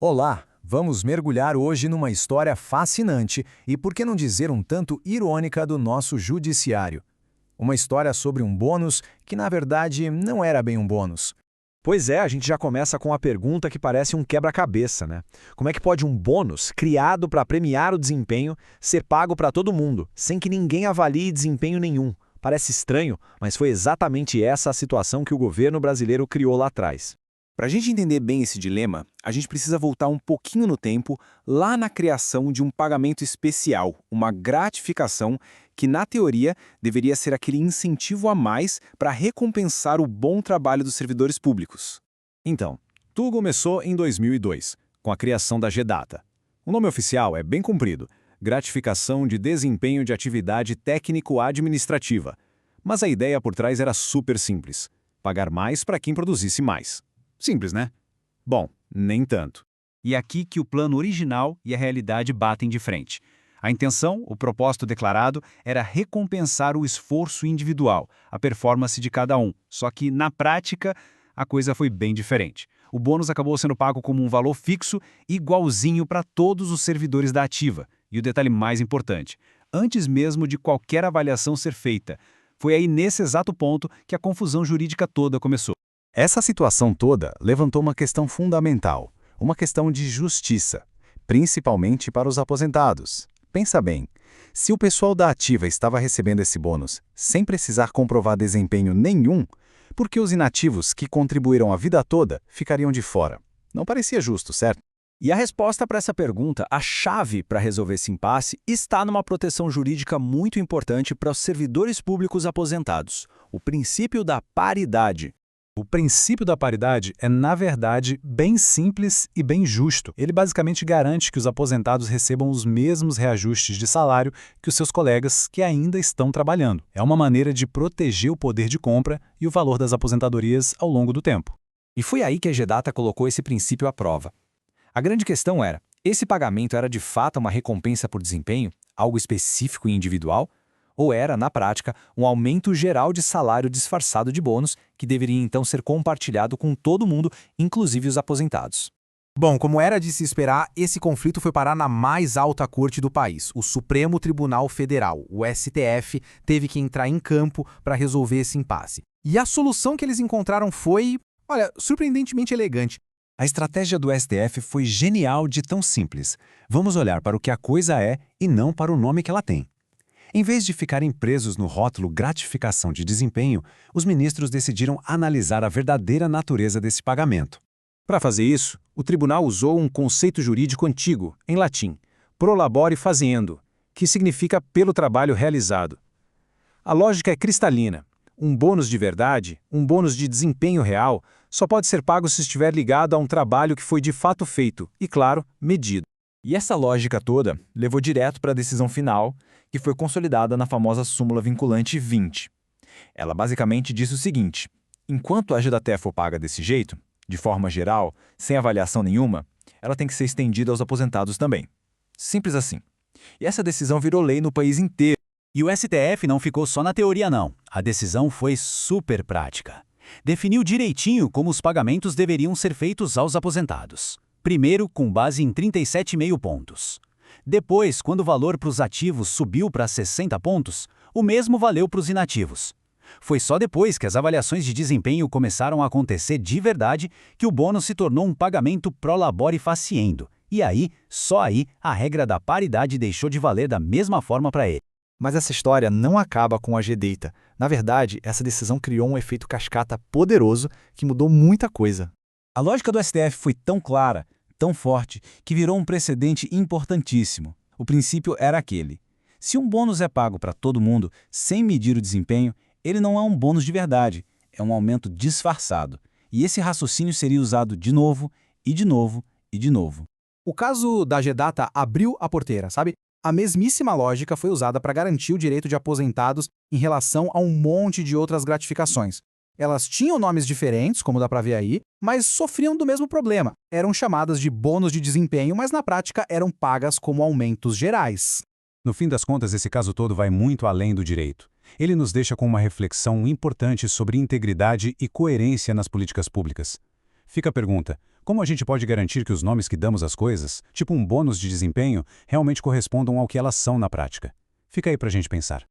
Olá, vamos mergulhar hoje numa história fascinante e, por que não dizer, um tanto irônica do nosso judiciário. Uma história sobre um bônus que, na verdade, não era bem um bônus. Pois é, a gente já começa com a pergunta que parece um quebra-cabeça, né? Como é que pode um bônus, criado para premiar o desempenho, ser pago para todo mundo, sem que ninguém avalie desempenho nenhum? Parece estranho, mas foi exatamente essa a situação que o governo brasileiro criou lá atrás. Para a gente entender bem esse dilema, a gente precisa voltar um pouquinho no tempo, lá na criação de um pagamento especial, uma gratificação que, na teoria, deveria ser aquele incentivo a mais para recompensar o bom trabalho dos servidores públicos. Então, tudo começou em 2002, com a criação da GDATA. O nome oficial é bem comprido, Gratificação de Desempenho de Atividade Técnico-Administrativa. Mas a ideia por trás era super simples: pagar mais para quem produzisse mais. Simples, né? Bom, nem tanto. E é aqui que o plano original e a realidade batem de frente. A intenção, o propósito declarado, era recompensar o esforço individual, a performance de cada um. Só que, na prática, a coisa foi bem diferente. O bônus acabou sendo pago como um valor fixo, igualzinho para todos os servidores da ativa. E o detalhe mais importante, antes mesmo de qualquer avaliação ser feita. Foi aí nesse exato ponto que a confusão jurídica toda começou. Essa situação toda levantou uma questão fundamental, uma questão de justiça, principalmente para os aposentados. Pensa bem, se o pessoal da ativa estava recebendo esse bônus sem precisar comprovar desempenho nenhum, por que os inativos que contribuíram a vida toda ficariam de fora? Não parecia justo, certo? E a resposta para essa pergunta, a chave para resolver esse impasse, está numa proteção jurídica muito importante para os servidores públicos aposentados: o princípio da paridade. O princípio da paridade é, na verdade, bem simples e bem justo. Ele basicamente garante que os aposentados recebam os mesmos reajustes de salário que os seus colegas que ainda estão trabalhando. É uma maneira de proteger o poder de compra e o valor das aposentadorias ao longo do tempo. E foi aí que a GDATA colocou esse princípio à prova. A grande questão era: esse pagamento era de fato uma recompensa por desempenho, algo específico e individual? Ou era, na prática, um aumento geral de salário disfarçado de bônus que deveria então ser compartilhado com todo mundo, inclusive os aposentados? Bom, como era de se esperar, esse conflito foi parar na mais alta corte do país, o Supremo Tribunal Federal. O STF teve que entrar em campo para resolver esse impasse. E a solução que eles encontraram foi, surpreendentemente elegante. A estratégia do STF foi genial de tão simples. Vamos olhar para o que a coisa é e não para o nome que ela tem. Em vez de ficarem presos no rótulo gratificação de desempenho, os ministros decidiram analisar a verdadeira natureza desse pagamento. Para fazer isso, o tribunal usou um conceito jurídico antigo, em latim, pro labore faciendo, que significa pelo trabalho realizado. A lógica é cristalina. Um bônus de verdade, um bônus de desempenho real, só pode ser pago se estiver ligado a um trabalho que foi de fato feito e, claro, medido. E essa lógica toda levou direto para a decisão final, que foi consolidada na famosa súmula vinculante 20. Ela basicamente disse o seguinte: enquanto a GDATA for paga desse jeito, de forma geral, sem avaliação nenhuma, ela tem que ser estendida aos aposentados também. Simples assim. E essa decisão virou lei no país inteiro. E o STF não ficou só na teoria, não. A decisão foi super prática. Definiu direitinho como os pagamentos deveriam ser feitos aos aposentados. Primeiro, com base em 37,5 pontos. Depois, quando o valor para os ativos subiu para 60 pontos, o mesmo valeu para os inativos. Foi só depois que as avaliações de desempenho começaram a acontecer de verdade que o bônus se tornou um pagamento pro labore faciendo. E aí, só aí, a regra da paridade deixou de valer da mesma forma para ele. Mas essa história não acaba com a GDATA. Na verdade, essa decisão criou um efeito cascata poderoso que mudou muita coisa. A lógica do STF foi tão clara, tão forte, que virou um precedente importantíssimo. O princípio era aquele: se um bônus é pago para todo mundo, sem medir o desempenho, ele não é um bônus de verdade, é um aumento disfarçado. E esse raciocínio seria usado de novo, e de novo, e de novo. O caso da GDATA abriu a porteira, sabe? A mesmíssima lógica foi usada para garantir o direito de aposentados em relação a um monte de outras gratificações. Elas tinham nomes diferentes, como dá para ver aí, mas sofriam do mesmo problema. Eram chamadas de bônus de desempenho, mas na prática eram pagas como aumentos gerais. No fim das contas, esse caso todo vai muito além do direito. Ele nos deixa com uma reflexão importante sobre integridade e coerência nas políticas públicas. Fica a pergunta: Como a gente pode garantir que os nomes que damos às coisas, tipo um bônus de desempenho, realmente correspondam ao que elas são na prática? Fica aí pra gente pensar.